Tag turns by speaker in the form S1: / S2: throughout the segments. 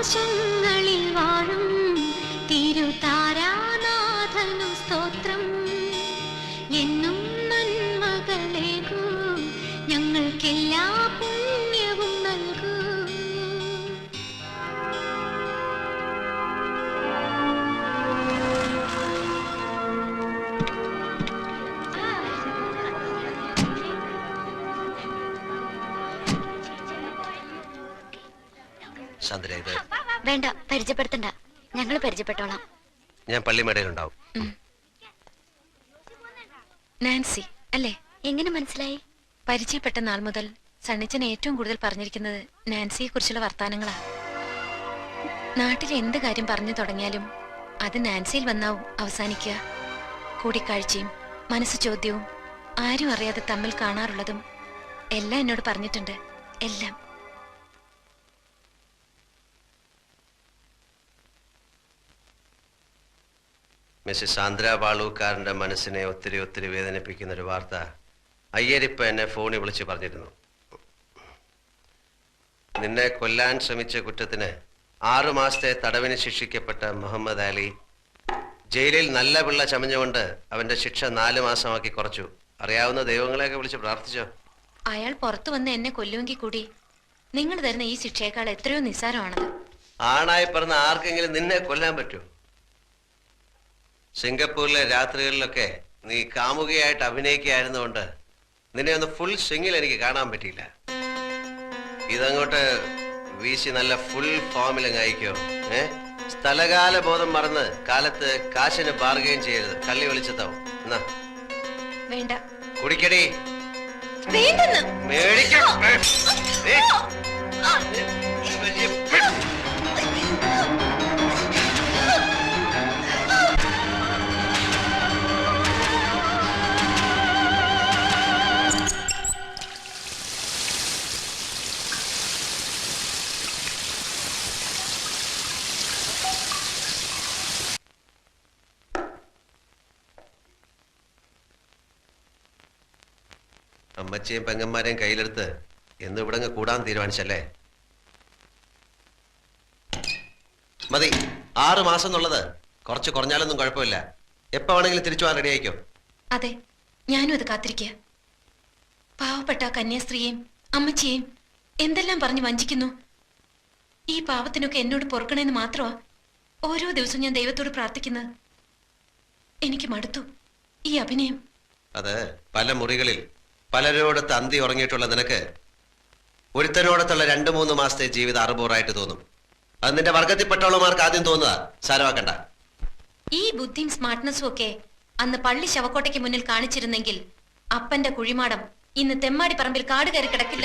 S1: ആകാശങ്ങളിൽ വാഴും തിരുതാരാനാഥനു സ്തോത്രം. എന്നും നന്മകളേകൂ, ഞങ്ങൾക്കെല്ലാ പുണ്യവും നൽകൂ.
S2: വേണ്ട, പരിചയപ്പെടുത്തണ്ട, ഞങ്ങൾ പരിചയപ്പെട്ടോളാം.
S3: ഞാൻ പള്ളിമേടയിലുണ്ടാവും.
S4: നാൻസി അല്ലേ?
S2: എങ്ങനെ മനസ്സിലായി?
S4: പരിചയപ്പെട്ട നാൾ മുതൽ സണ്ണിച്ചൻ ഏറ്റവും കൂടുതൽ പറഞ്ഞിരിക്കുന്നത് നാൻസിയെ കുറിച്ചുള്ള വർത്താനങ്ങളാ. നാട്ടിൽ എന്ത് കാര്യം പറഞ്ഞു തുടങ്ങിയാലും അത് നാൻസിയിൽ വന്നാവും അവസാനിക്കുക. കൂടിക്കാഴ്ചയും മനസ്സ് ചോദ്യവും ആരും അറിയാതെ തമ്മിൽ കാണാറുള്ളതും എല്ലാം എന്നോട് പറഞ്ഞിട്ടുണ്ട്. എല്ലാം.
S3: മിസ്സസ് സാന്ദ്ര ബാളൂക്കാരൻ്റെ മനസ്സിനെ ഒത്തിരി ഒത്തിരി വേദനിപ്പിക്കുന്ന ഒരു വാർത്ത അയ്യരിപ്പ എന്നെ ഫോണിൽ വിളിച്ച് പറഞ്ഞിരുന്നു. നിന്നെ കൊല്ലാൻ ശ്രമിച്ച കുറ്റത്തിന് 6 മാസത്തെ തടവിന് ശിക്ഷിക്കപ്പെട്ട മുഹമ്മദ് അലി ജയിലിൽ നല്ല പിള്ള ചമഞ്ഞുകൊണ്ട് അവന്റെ ശിക്ഷ 4 മാസമാക്കി കുറച്ചു. അറിയാവുന്ന ദൈവങ്ങളെയൊക്കെ വിളിച്ച് പ്രാർത്ഥിച്ചോ?
S4: അയാൾ പുറത്തു വന്ന് എന്നെ കൊല്ലുമെങ്കിൽ കൂടി നിങ്ങൾ തരുന്ന ഈ ശിക്ഷയേക്കാൾ എത്രയോ നിസ്സാരമാണത്.
S3: ആണായി പറഞ്ഞ ആർക്കെങ്കിലും നിന്നെ കൊല്ലാൻ പറ്റുമോ? സിംഗപ്പൂരിലെ രാത്രികളിലൊക്കെ നീ കാമുകയായിട്ട് അഭിനയിക്കുകയായിരുന്നുകൊണ്ട് നിന്നെ ഒന്ന് ഫുൾ സ്വിങ്ങിൽ എനിക്ക് കാണാൻ പറ്റിയില്ല. ഇതങ്ങോട്ട് വീശി നല്ല ഫുൾ ഫോമിലും അയക്കോ. സ്ഥലകാല ബോധം മറന്ന് കാലത്ത് കാശിന് ബാർഗെയിൻ ചെയ്യരുത്. കള്ളി വിളിച്ചതാവും. എന്നാ
S4: വേണ്ട,
S3: കുടിക്കടി. അമ്മച്ചയും പെങ്ങന്മാരെയും കയ്യിലെടുത്ത് എന്ന് ഇവിടെ കൂടാൻ തീരുമാനിച്ചല്ലേ? മതി. 6 മാസം എന്നുള്ളത് കുറച്ച് കുറഞ്ഞാലൊന്നും കുഴപ്പമില്ല. എപ്പോ വേണമെങ്കിലും തിരിച്ചു പോകാൻ റെഡി ആയിക്കോ.
S4: അതെ, ഞാനും അത് കാത്തിരിക്കുക. പാവപ്പെട്ട കന്യാസ്ത്രീയെയും അമ്മച്ചിയെയും എന്തെല്ലാം പറഞ്ഞു വഞ്ചിക്കുന്നു. ഈ പാവത്തിനൊക്കെ എന്നോട് പൊറുക്കണേന്ന് മാത്രമാ ഓരോ ദിവസവും ഞാൻ ദൈവത്തോട് പ്രാർത്ഥിക്കുന്നത്. എനിക്ക് മടുത്തു ഈ അഭിനയം.
S3: അത് പല മുറികളിൽ പലരോടത്ത് അന്തി ഉറങ്ങിയിട്ടുള്ള നിനക്ക് ഒരുത്തനോടത്തുള്ള 2-3 മാസത്തെ ജീവിതം അറുപൂറായിട്ട് തോന്നും. അത് നിന്റെ വർഗത്തിൽപ്പെട്ടവളമാർക്ക് ആദ്യം തോന്നുക. സാരമാക്കണ്ട.
S4: ഈ ബുദ്ധിയും സ്മാർട്ട്നെസ്സും ഒക്കെ അന്ന് പള്ളി ശവക്കോട്ടയ്ക്ക് മുന്നിൽ കാണിച്ചിരുന്നെങ്കിൽ അപ്പന്റെ കുഴിമാടം ഇന്ന് തെമ്മാടി പറമ്പിൽ കാട് കയറി കിടക്കില്ല.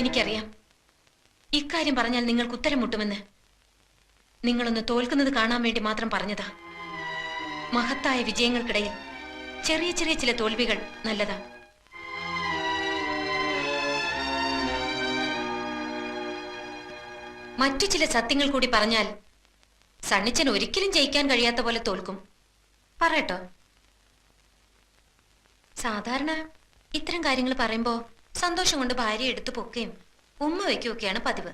S4: എനിക്കറിയാം ഇക്കാര്യം പറഞ്ഞാൽ നിങ്ങൾക്ക് ഉത്തരം മുട്ടുമെന്ന്. നിങ്ങളൊന്ന് തോൽക്കുന്നത് കാണാൻ വേണ്ടി മാത്രം പറഞ്ഞതാ. മഹത്തായ വിജയങ്ങൾക്കിടയിൽ ചെറിയ ചെറിയ ചില തോൽവികൾ നല്ലതാ. മറ്റു ചില സത്യങ്ങൾ കൂടി പറഞ്ഞാൽ സണ്ണിച്ചൻ ഒരിക്കലും ജയിക്കാൻ കഴിയാത്ത പോലെ തോൽക്കും. പറയട്ടോ? സാധാരണ ഇത്തരം കാര്യങ്ങൾ പറയുമ്പോ സന്തോഷം കൊണ്ട് ഭാര്യ എടുത്തു പൊക്കുകയും ഉമ്മ വയ്ക്കുകയൊക്കെയാണ് പതിവ്.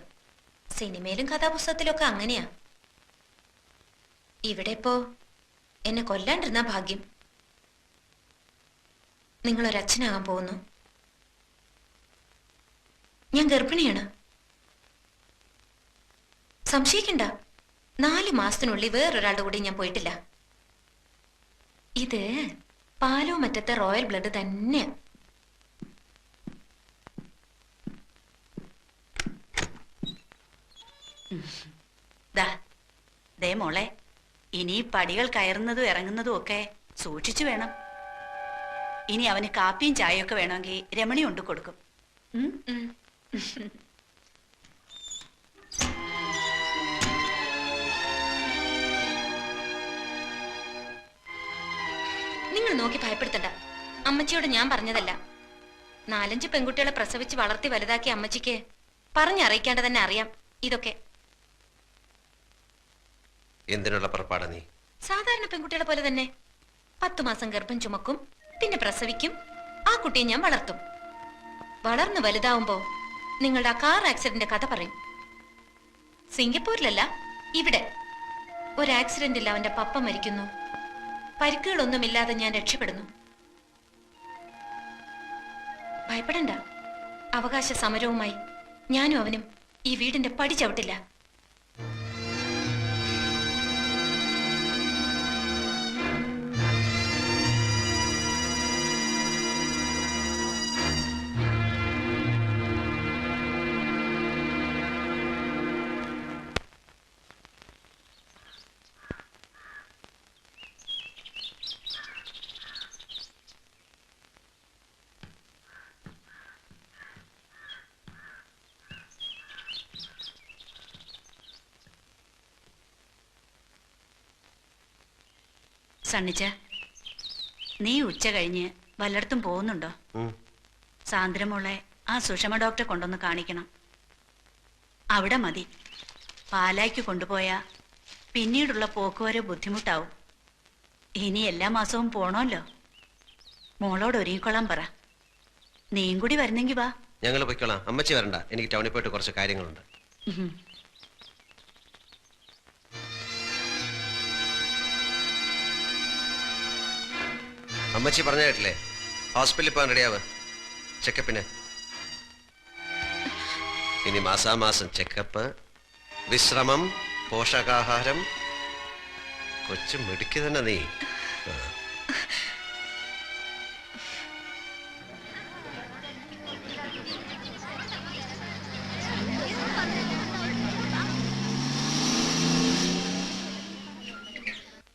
S4: സിനിമയിലും കഥാപുസ്തകത്തിലൊക്കെ അങ്ങനെയാ. ഇവിടെ ഇപ്പോ എന്നെ കൊല്ലാണ്ടിരുന്ന ഭാഗ്യം. നിങ്ങളൊരച്ഛനാകാൻ പോകുന്നു. ഞാൻ ഗർഭിണിയാണ്. സംശയിക്കണ്ട, 4 മാസത്തിനുള്ളിൽ വേറൊരാളുടെ കൂടി ഞാൻ പോയിട്ടില്ല. ഇത് പാലോ മറ്റത്തെ റോയൽ ബ്ലഡ് തന്നെയാ.
S5: ദേ മോളെ, ഇനി പടികൾ കയറുന്നതും ഇറങ്ങുന്നതും ഒക്കെ സൂക്ഷിച്ചു വേണം. ഇനി അവന് കാപ്പിയും ചായയൊക്കെ വേണമെങ്കിൽ രമണി കൊണ്ട് കൊടുക്കും.
S4: നിങ്ങൾ നോക്കി ഭയപ്പെടുത്തണ്ട. അമ്മച്ചിയോട് ഞാൻ പറഞ്ഞതല്ല. 4-5 പെൺകുട്ടികളെ പ്രസവിച്ച് വളർത്തി വലുതാക്കിയ അമ്മച്ചിക്ക് പറഞ്ഞറിയിക്കാണ്ട് തന്നെ അറിയാം ഇതൊക്കെ.
S3: എന്തിനുള്ള പുറപ്പാടാ നീ?
S4: സാധാരണ പെൺകുട്ടികളെ പോലെ തന്നെ. 10 മാസം ഗർഭം ചുമക്കും, പിന്നെ പ്രസവിക്കും, ആ കുട്ടിയെ ഞാൻ വളർത്തും. വളർന്ന് വലുതാവുമ്പോ നിങ്ങളുടെ ആ കാർ ആക്സിഡന്റ് കഥ പറയും. സിംഗപ്പൂരിലല്ല, ഇവിടെ ഒരു ആക്സിഡന്റിൽ അവന്റെ പപ്പ മരിക്കുന്നു. പരിക്കുകളൊന്നുമില്ലാതെ ഞാൻ രക്ഷപ്പെടുന്നു. ഭയപ്പെടണ്ട, അവകാശ സമരവുമായി ഞാനും അവനും ഈ വീടിന്റെ പടി ചവിട്ടില്ല.
S5: സണ്ണിച്ച, നീ ഉച്ച കഴിഞ്ഞ് വല്ലയിടത്തും പോകുന്നുണ്ടോ? സാന്ദ്രമോളെ ആ സുഷമ ഡോക്ടറെ കൊണ്ടൊന്ന് കാണിക്കണം. അവിടെ മതി. പാലായ്ക്ക് കൊണ്ടുപോയാ പിന്നീടുള്ള പോക്കുവരെ ബുദ്ധിമുട്ടാവും. ഇനി എല്ലാ മാസവും പോണോല്ലോ. മോളോട് ഒരുങ്ങിക്കൊള്ളാൻ പറ. നീയും കൂടി വരുന്നെങ്കി വാ.
S3: ഞങ്ങൾ പൊയ്ക്കോളാം. അമ്മച്ചി വരണ്ട, എനിക്ക് ടൗണിൽ പോയിട്ട് കുറച്ച് കാര്യങ്ങളുണ്ട്. അമ്മച്ചി പറഞ്ഞ കേട്ടില്ലേ, ഹോസ്പിറ്റലിൽ പോകാൻ റെഡിയാവ് ചെക്കപ്പിന്. ഇനി മാസാമാസം ചെക്കപ്പ്, വിശ്രമം, പോഷകാഹാരം. കൊച്ചു മിടുക്കി തന്നെ നീ.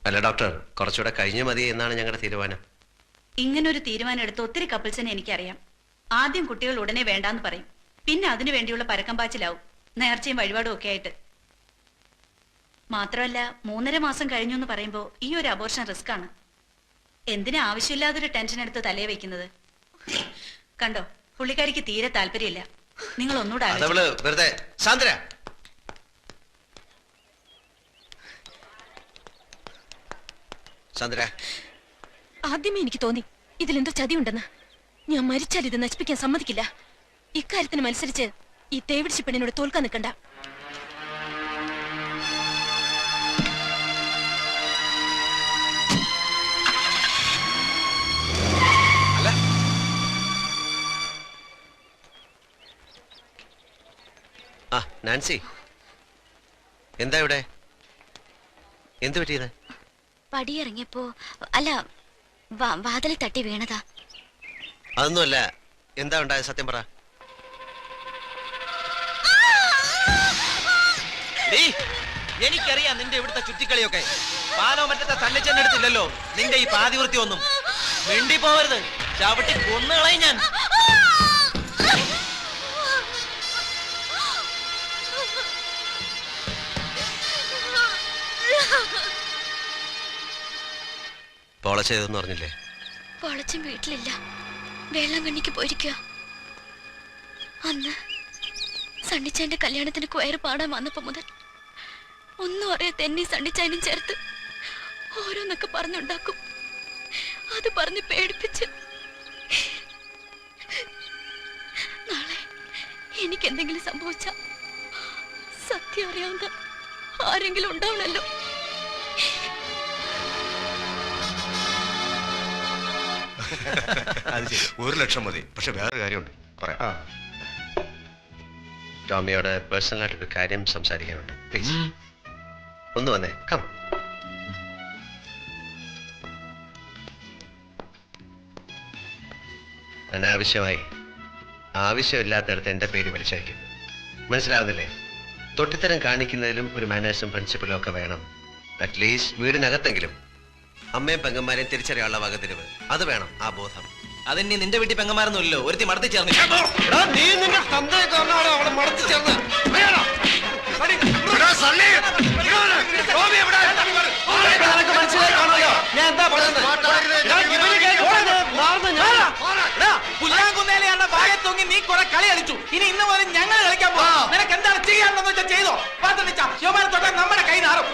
S3: അല്ല ഡോക്ടർ, കുറച്ചുകൂടെ കഴിഞ്ഞു മതി എന്നാണ് ഞങ്ങളുടെ തീരുമാനം.
S5: ഇങ്ങനൊരു തീരുമാനം എടുത്ത് ഒത്തിരി കപ്പിൾസിനെ എനിക്കറിയാം. ആദ്യം കുട്ടികൾ ഉടനെ വേണ്ടാന്ന് പറയും, പിന്നെ അതിനു വേണ്ടിയുള്ള പരക്കം പാച്ചിലാവും, നേർച്ചയും വഴിപാടും ഒക്കെ ആയിട്ട്. മാത്രമല്ല 3.5 മാസം കഴിഞ്ഞു എന്ന് പറയുമ്പോൾ ഈ ഒരു അബോർഷൻ റിസ്ക് ആണ്. എന്തിനാ ആവശ്യമില്ലാതൊരു ടെൻഷൻ എടുത്ത് തലയെ വെക്കുന്നത്? കണ്ടോ, പുള്ളിക്കാരിക്ക് തീരെ താല്പര്യമില്ല. നിങ്ങൾ ഒന്നുകൂടെ
S3: വെറുതെ. സാന്ദ്ര, സാന്ദ്ര,
S4: ആദ്യമേ എനിക്ക് തോന്നി ഇതിലെന്തോ ചതിയുണ്ടെന്ന്. ഞാൻ മരിച്ചാൽ ഇത് നശിപ്പിക്കാൻ സമ്മതിക്കില്ല. ഇക്കാര്യത്തിന് മത്സരിച്ച് ഈ തേവിടിച്ച് പെണ്ണിനോട് തോൽക്കാൻ നിൽക്കണ്ട.
S3: ആ നാൻസി, എന്താ ഇവിടെ? എന്ത് പറ്റിയത്?
S2: പടിയിറങ്ങിയപ്പോ അല്ല, വാതിലിൽ തട്ടി വീണതാ.
S3: അതൊന്നുമല്ല. എന്താ ഉണ്ടായത്? സത്യം പറ.
S6: എനിക്കറിയാം നിന്റെ ഇവിടുത്തെ ചുറ്റിക്കളിയൊക്കെ. പാലോ മറ്റത്തെ തണ്ണിച്ചെന്നെടുത്തില്ലല്ലോ നിന്റെ ഈ പാതിവൃത്തി ഒന്നും. മിണ്ടി പോവരുത്, ചവിട്ടി കൊന്നുകളയും ഞാൻ.
S3: പോളച്ച ചെയ്തെന്ന് പറഞ്ഞില്ലേ?
S2: പൊളച്ചും വീട്ടിലില്ല, വേളാങ്കണ്ണിക്ക് പോയിരിക്കുക. അന്ന് സണ്ണിച്ചേന്റെ കല്യാണത്തിന് കൊയറ് പാടാൻ വന്നപ്പോ മുതൽ ഒന്നും അറിയാത്ത എന്നെ സണ്ണിച്ചേനും ചേർത്ത് ഓരോന്നൊക്കെ പറഞ്ഞുണ്ടാക്കും. അത് പറഞ്ഞ് പേടിപ്പിച്ച് നാളെ എനിക്കെന്തെങ്കിലും സംഭവിച്ച സത്യം അറിയാവുന്ന ആരെങ്കിലും ഉണ്ടാവണല്ലോ.
S7: അത് ശരി, 1 ലക്ഷം മതി. പക്ഷെ വേറെ കാര്യമുണ്ട്, പറയാം.
S3: ടോമിയോട് പേഴ്സണലായിട്ടൊരു കാര്യം സംസാരിക്കാനുണ്ട്. പ്ലീസ് ഒന്ന് വന്നേ. കം. അനാവശ്യമായി ആവശ്യമില്ലാത്തടത്ത് എൻ്റെ പേര് വലിച്ചയക്കും. മനസ്സിലാവുന്നില്ലേ? തൊട്ടിത്തരം കാണിക്കുന്നതിലും ഒരു മാനേഴ്സും പ്രിൻസിപ്പലും ഒക്കെ വേണം. അറ്റ്ലീസ്റ്റ് വീടിനകത്തെങ്കിലും അമ്മയും പെങ്ങന്മാരെയും തിരിച്ചറിയാനുള്ള വകതിരിവ് അത് വേണം. ആ ബോധം
S6: അതിനി നിന്റെ വീട്ടിൽ പെങ്ങന്മാരൊന്നുമില്ലല്ലോ. ഒരുത്തി മടത്തി ചേർന്ന് പുല്ലാങ്കുന്നേലെയാണ് വായ തൂങ്ങി നീ കുറെ കളി കളിച്ചു. ഇനി ഇന്ന് പോലെ ഞങ്ങൾ കളിക്കാൻ പോകും. നിനക്ക് എന്താണ് ചെയ്യാണെന്ന് വെച്ചാൽ ചെയ്തോ. തൊട്ടാൽ നമ്മുടെ കൈ നാറും.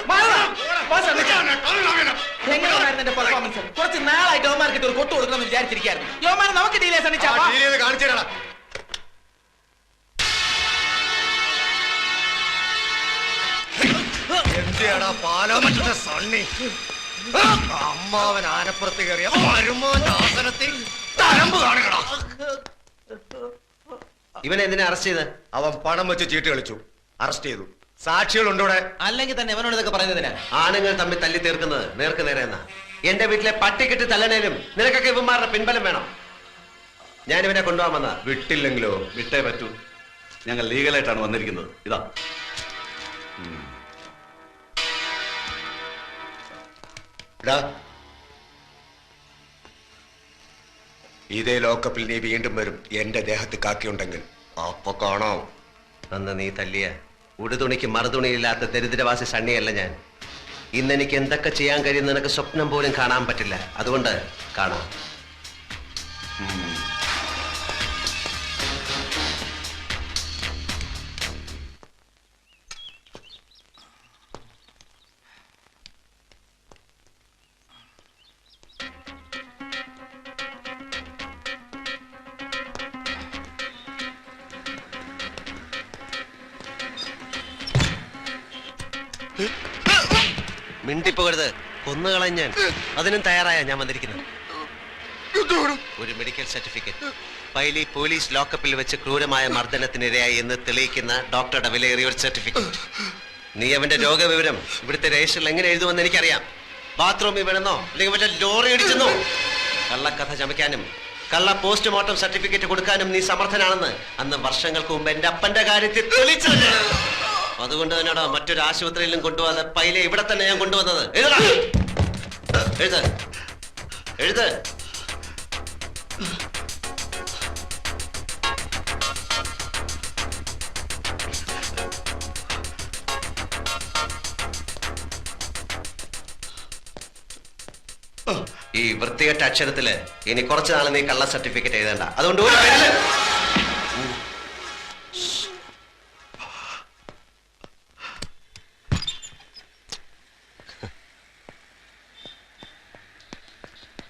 S6: എങ്ങനെ ഉണ്ടായിരുന്നു എന്റെ പെർഫോമൻസ്? കുറച്ച് നാളായിട്ട് യോമാർക്കിട്ട് ഒരു കൊട്ടു കൊടുക്കണമെന്ന് വിചാരിച്ചിരിക്കായിരുന്നു. യോമാർ നമുക്ക് ഡീലേ സണ്ണിച്ചാ
S7: കാണിച്ചു തരാം. എന്തിയാടാ പാലോമറ്റത്തെ സണ്ണി അമ്മാവൻ ആനപ്പുറത്ത് കയറിയ മരുമോന്റെ ആസനത്തിൽ തരമ്പ് കാണുകടാ.
S3: ഇവനെ എന്തിനാ അറസ്റ്റ് ചെയ്ത്?
S7: അവൻ പണം വെച്ച് ചീട്ട് കളിച്ചു, അറസ്റ്റ് ചെയ്തു. സാക്ഷികളുണ്ട് ഇവിടെ.
S6: അല്ലെങ്കിൽ തന്നെ ഇവനോട് ഇതൊക്കെ പറയുന്നതിനാ?
S3: ആണുങ്ങൾ തമ്മിൽ തല്ലി തീർക്കുന്നത് നേർക്ക് നേരെ എന്നാ. എന്റെ വീട്ടിലെ പട്ടിക്കെട്ട് തല്ലണേലും നിനക്കൊക്കെ ഇവന്മാരുടെ പിൻബലം വേണം. ഞാൻ ഇവനെ കൊണ്ടുപോകാൻ വന്ന.
S7: വിട്ടില്ലെങ്കിലോ?
S8: വിട്ടേ പറ്റൂ. ഞങ്ങൾ ലീഗലായിട്ടാണ് വന്നിരിക്കുന്നത്. ഇതാ
S7: എടാ, ഇതേ ലോക്കപ്പിൽ നീ വീണ്ടും വരും. എന്റെ ദേഹത്ത് കാക്കിയുണ്ടെങ്കിൽ അപ്പൊ കാണാം.
S3: അന്ന് നീ തല്ലിയ ഉടുതുണിക്ക് മറുതുണിയില്ലാത്ത ദരിദ്രവാസി സണ്ണിയല്ല ഞാൻ. ഇന്ന് എനിക്ക് എന്തൊക്കെ ചെയ്യാൻ കഴിയും നിനക്ക് സ്വപ്നം പോലും കാണാൻ പറ്റില്ല. അതുകൊണ്ട് കാണാം. മിണ്ടിപ്പോകരുത്, കൊന്നുകളഞ്ഞ ഞാൻ. അതിനും തയ്യാറായ ഞാൻ വന്നിരിക്കുന്നത്. ഒരു മെഡിക്കൽ സർട്ടിഫിക്കറ്റ്, പൈലി പോലീസ് ലോക്കപ്പിൽ വെച്ച് ക്രൂരമായ മർദ്ദനത്തിനിരയായി എന്ന് തെളിയിക്കുന്ന ഡോക്ടറുടെ വിലയേറിയ ഒരു സർട്ടിഫിക്കറ്റ്. നീ അവന്റെ രോഗവിവരം ഇവിടുത്തെ രജിസ്റ്ററിൽ എങ്ങനെ എഴുതുമെന്ന് എനിക്കറിയാം. ബാത്റൂമിൽ വീണെന്നോ അല്ലെങ്കിൽ മറ്റേ ലോറി ഇടിച്ചെന്നോ കള്ളക്കഥ ചമയ്ക്കാനും കള്ള പോസ്റ്റ്മോർട്ടം സർട്ടിഫിക്കറ്റ് കൊടുക്കാനും നീ സമർത്ഥനാണെന്ന് അന്ന് വർഷങ്ങൾക്ക് മുമ്പ് എന്റെ അപ്പന്റെ കാര്യത്തിൽ തെളിയിച്ചത്. അതുകൊണ്ട് തന്നെയാണോ മറ്റൊരു ആശുപത്രിയിലും കൊണ്ടുപോകാതെ പൈലെ ഇവിടെ തന്നെ ഞാൻ കൊണ്ടുവന്നത്. എഴുത് എഴുത്. ഈ വൃത്തികെട്ട അക്ഷരത്തില് ഇനി കുറച്ചു നാൾ നീ കള്ള സർട്ടിഫിക്കറ്റ് എഴുതണ്ട. അതുകൊണ്ട് ഒരു പേരില്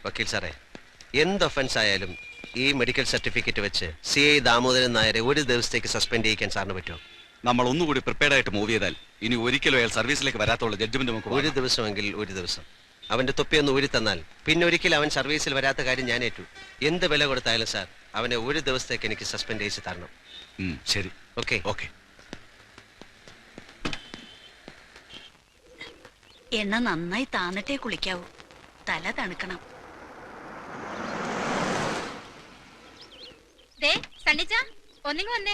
S3: വക്കീൽ സാറേ, എന്ത് ഒഫൻസ് ആയാലും ഈ മെഡിക്കൽ സർട്ടിഫിക്കറ്റ് വെച്ച് CI ദാമോദരൻ നായരെ ഒരു ദിവസത്തേക്ക് സസ്പെൻഡ് ചെയ്യിക്കാൻ സാറിന് പറ്റുമോ?
S8: നമ്മൾ ഒന്നുകൂടി പ്രിപ്പയർഡ് ആയിട്ട് മൂവ് ചെയ്താൽ ഇനി ഒരിക്കലും അയാൾ സർവീസിലേക്ക് വരാത്തുള്ള ജഡ്ജ്മെന്റ് നമുക്ക്
S3: ഒരു ദിവസമെങ്കിൽ ഒരു ദിവസം. അവന്റെ തൊപ്പിയൊന്ന് ഊരി തന്നാൽ പിന്നെ ഒരിക്കലും അവൻ സർവീസിൽ വരാത്ത കാര്യം ഞാൻ ഏറ്റു. എന്ത് വില കൊടുത്തായാലും സാർ അവനെ ഒരു ദിവസത്തേക്ക് എനിക്ക് സസ്പെൻഡ് ചെയ്ത് തരണം.
S8: ശരി,
S3: ഓക്കെ
S8: ഓക്കെ.
S5: എണ്ണ നന്നായി താന്നിട്ടേ കുളിക്കാവൂ. തല തണുക്കണം.
S2: വന്നേ.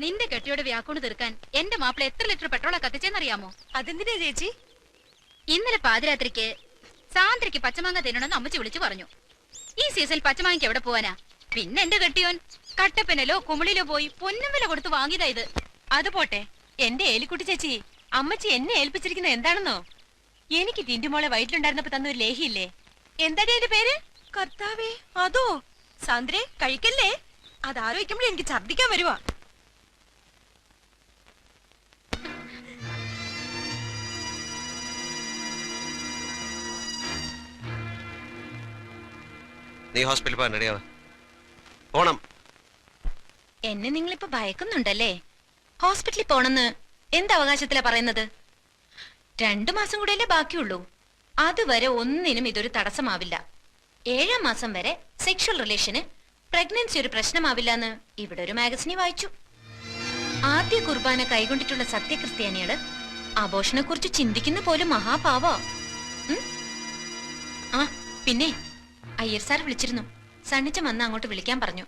S2: നിന്റെ കെട്ടിയോട് വ്യാക്കൂണ് തീർക്കാൻ എന്റെ മാപ്പിള എത്ര ലിറ്റർ പെട്രോളാ കത്തിച്ചെന്നറിയാമോ?
S5: അതെന്തിനാ ചേച്ചി?
S2: ഇന്നലെ പാതിരാത്രിക്ക് സാന്ദ്രയ്ക്ക് പച്ചമാങ്ങ തിന്നണമെന്ന് അമ്മച്ചി വിളിച്ചു പറഞ്ഞു. ഈ സീസണിൽ പച്ചമാങ്ങയ്ക്ക് എവിടെ പോവാനാ? പിന്നെ എന്റെ കെട്ടിയോൻ കട്ടപ്പനലോ കുമിളിലോ പോയി പൊന്നും വില കൊടുത്ത് വാങ്ങിയതാ ഇത്.
S9: അത് പോട്ടെ, എന്റെ ഏലിക്കുട്ടി ചേച്ചി, അമ്മച്ചി എന്നെ ഏൽപ്പിച്ചിരിക്കുന്നത് എന്താണെന്നോ? എനിക്ക് ടിന്റുമോളെ വയറ്റിലുണ്ടായിരുന്നപ്പോ തന്നൊരു ലേഹിയില്ലേ, എന്താടി അതിന്റെ പേര്? കർത്താവേ, അതോ? സാന്ദ്രേ, കഴിക്കല്ലേ, അതാലോചിക്കുമ്പോഴേ എനിക്ക് ഛർദിക്കാൻ വരുവാ.
S3: നീ ഹോസ്പിറ്റലിൽ പോകാൻ റെഡിയാവാ. പോണം.
S4: എന്നെ നിങ്ങളിപ്പോ ഭയക്കുന്നുണ്ടല്ലേ? ഹോസ്പിറ്റലിൽ പോണെന്ന് എന്ത് അവകാശത്തിലാ പറയുന്നത്? 2 മാസം കൂടെയല്ലേ ബാക്കിയുള്ളൂ. അതുവരെ ഒന്നിനും ഇതൊരു തടസ്സമാവില്ല. 7ാം മാസം വരെ സെക്ഷൽ റിലേഷന് പ്രഗ്നൻസി ഒരു പ്രശ്നമാവില്ലെന്ന് ഇവിടെ ഒരു മാഗസിനിൽ വായിച്ചു. ആദ്യ കുർബാന കൈകൊണ്ടിട്ടുള്ള സത്യക്രിസ്ത്യാനികള് അബോഷനെ കുറിച്ച് ചിന്തിക്കുന്ന പോലും മഹാപാവാ. ആ പിന്നെ അയ്യർ സാർ വിളിച്ചിരുന്നു. സണ്ണിച്ചൻ വന്ന് അങ്ങോട്ട് വിളിക്കാൻ പറഞ്ഞു.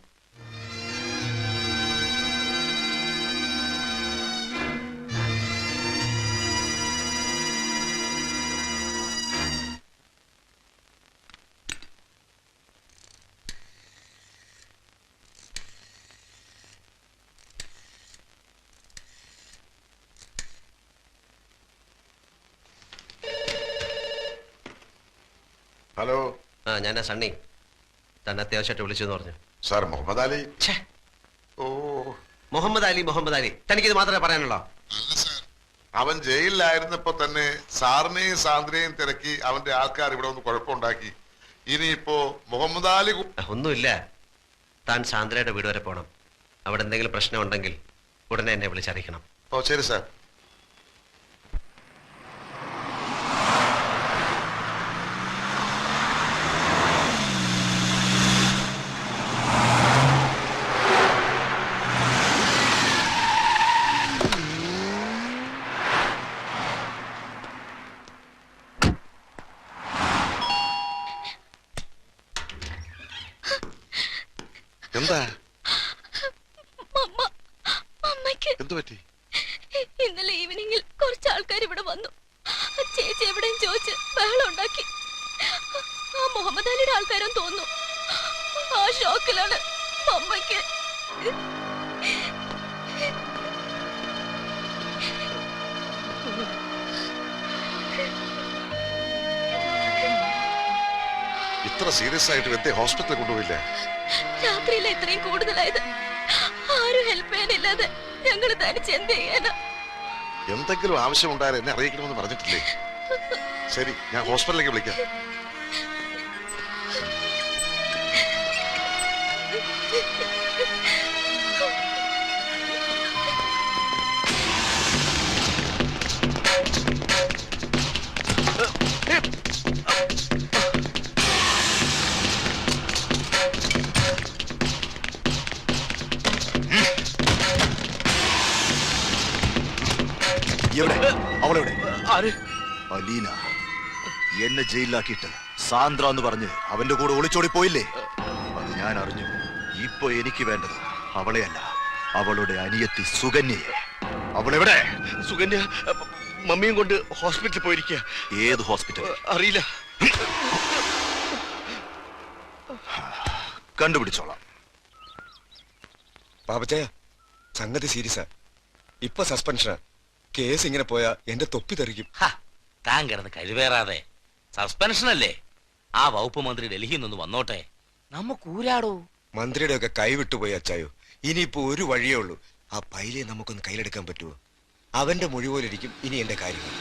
S10: ഹലോ.
S3: ആ, ഞാനാ സണ്ണി. തന്നെ അത്യാവശ്യമായിട്ട് വിളിച്ചു എന്ന് പറഞ്ഞു.
S10: സാർ മുഹമ്മദ് അലി.
S3: ഓ, മുഹമ്മദ് അലി. തനിക്കിത് മാത്രമേ പറയാനുള്ളോ?
S10: അല്ല സാർ, അവൻ ജയിലിലായിരുന്നപ്പോ തന്നെ സാറിനെയും സാന്ദ്രയെയും തിരക്കി അവന്റെ ആൾക്കാർ ഇവിടെ ഒന്ന് കുഴപ്പമുണ്ടാക്കി. ഇനിയിപ്പോ മുഹമ്മദ് അലി
S3: ഒന്നുമില്ല. താൻ സാന്ദ്രയുടെ വീട് വരെ പോണം. അവിടെ എന്തെങ്കിലും പ്രശ്നം ഉണ്ടെങ്കിൽ ഉടനെ എന്നെ വിളിച്ചറിയിക്കണം.
S10: ഓ ശരി സാർ. എന്താ എന്തു പറ്റി?
S9: ഇന്നലെ ഈവനിങ്ങിൽ കുറച്ച് ആൾക്കാർ ഇവിടെ വന്നു. ചേച്ചി എവിടെയും ചോദിച്ച് ബഹളം ഉണ്ടാക്കി. ആ മുഹമ്മദ് അലിയുടെ ആൾക്കാരും തോന്നുന്നു. ആ ഷോക്കിലാണ് അമ്മയ്ക്ക്.
S10: ഇത്ര സീരിയസ് ആയിട്ട് വെറുതെ ഹോസ്പിറ്റലിൽ കൊണ്ടുപോയില്ലേ?
S9: രാത്രിയിലെ ഇത്രയും കൂടുതലായത്. ആരും ഹെൽപ്പ് ചെയ്യാനില്ലാതെ ഞങ്ങൾ തനിച്ച് എന്ത് ചെയ്യാനാ?
S10: എന്തെങ്കിലും ആവശ്യമുണ്ടായാലും എന്നെ അറിയിക്കണമെന്ന് പറഞ്ഞിട്ടില്ലേ? ശരി, ഞാൻ ഹോസ്പിറ്റലിലേക്ക് വിളിക്കാം.
S11: അവളെവിടെ? അലീന എന്നെ ജയിലിലാക്കിയിട്ട് സാന്ദ്ര എന്ന് പറഞ്ഞ് അവന്റെ കൂടെ ഒളിച്ചോടി പോയില്ലേ? അത് ഞാൻ അറിഞ്ഞു. ഇപ്പൊ എനിക്ക് വേണ്ടത് അവളെയല്ല, അവളുടെ അനിയത്തി സുകന്യയെ. അവളെവിടെ?
S7: സുകന്യ മമ്മിയും കൊണ്ട് ഹോസ്പിറ്റലിൽ പോയിരിക്കുക.
S11: ഏത് ഹോസ്പിറ്റൽ?
S7: അറിയില്ല.
S11: കണ്ടുപിടിച്ചോളാം.
S7: പാപ്പച്ചായ, സംഗതി സീരിയസാ. ഇപ്പൊ സസ്പെൻഷനാ. കേസ് ഇങ്ങനെ പോയാ എന്റെ തൊപ്പി തെറിക്കും.
S6: താൻ കിടന്ന് കഴിവേറാതെ. സസ്പെൻഷൻ അല്ലേ? ആ വകുപ്പ് മന്ത്രി ഡൽഹിയിൽ നിന്ന് വന്നോട്ടെ, നമുക്ക് ഊരാടോ.
S7: മന്ത്രിയുടെ ഒക്കെ കൈവിട്ടുപോയി അച്ചായോ. ഇനിയിപ്പോ ഒരു വഴിയേ ഉള്ളൂ. ആ പൈലയെ നമുക്കൊന്ന് കയ്യിലെടുക്കാൻ പറ്റുമോ? അവന്റെ മൊഴി പോലിരിക്കും ഇനി എന്റെ കാര്യങ്ങൾ.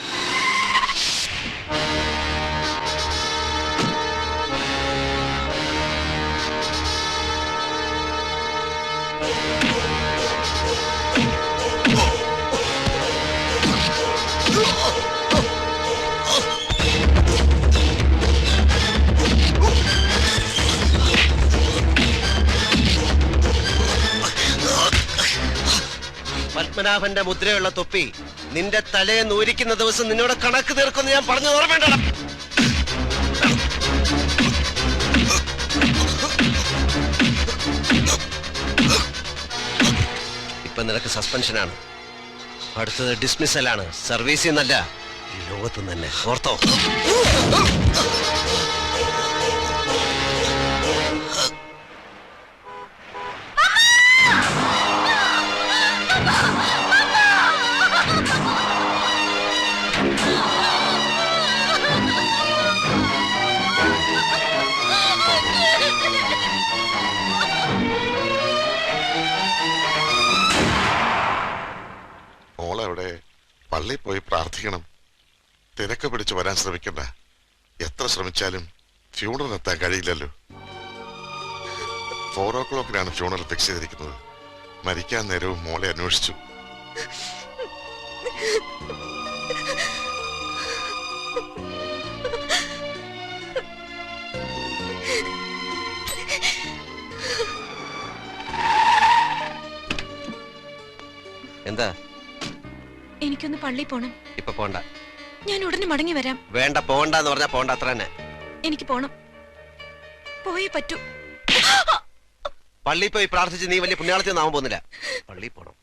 S3: പത്മനാഭന്റെ മുദ്രയുള്ള തൊപ്പി നിന്റെ തലയെ നൂരിക്കുന്ന ദിവസം നിന്നോട് കണക്ക് തീർക്കുമെന്ന് ഞാൻ പറഞ്ഞു ഓർമ്മയുണ്ടോ? ഇപ്പൊ നിനക്ക് സസ്പെൻഷനാണ്. അടുത്തത് ഡിസ്മിസലാണ്. സർവീസിൽ നിന്നല്ല, ഈ ലോകത്ത് തന്നെ. ഓർത്തോ?
S10: മോളെവിടെ? പള്ളിയിൽ പോയി പ്രാർത്ഥിക്കണം. തിരക്ക് പിടിച്ച് വരാൻ ശ്രമിക്കണ്ട. എത്ര ശ്രമിച്ചാലും ഫ്യൂണറൽ എത്താൻ കഴിയില്ലല്ലോ. 4 o'clock ഫ്യൂണറൽ ഫിക്സ് ചെയ്തിരിക്കുന്നത്. മരിക്കാൻ നേരവും മോളെ അന്വേഷിച്ചു.
S3: എന്താ?
S4: എനിക്കൊന്ന് പള്ളി പോണം.
S3: ഇപ്പൊ പോണ്ട.
S4: ഞാൻ ഉടനെ മടങ്ങി വരാം.
S3: വേണ്ട, പോണ്ടെന്ന് പറഞ്ഞാ പോണ്ട, അത്ര തന്നെ.
S4: എനിക്ക് പോണം. പോയേ പറ്റൂ.
S3: പള്ളിയിൽ പോയി പ്രാർത്ഥിച്ച് നീ വലിയ പുണ്യാളത്തിൽ ഒന്നും ആവാൻ പോകുന്നില്ല. പള്ളിയിൽ പോണം.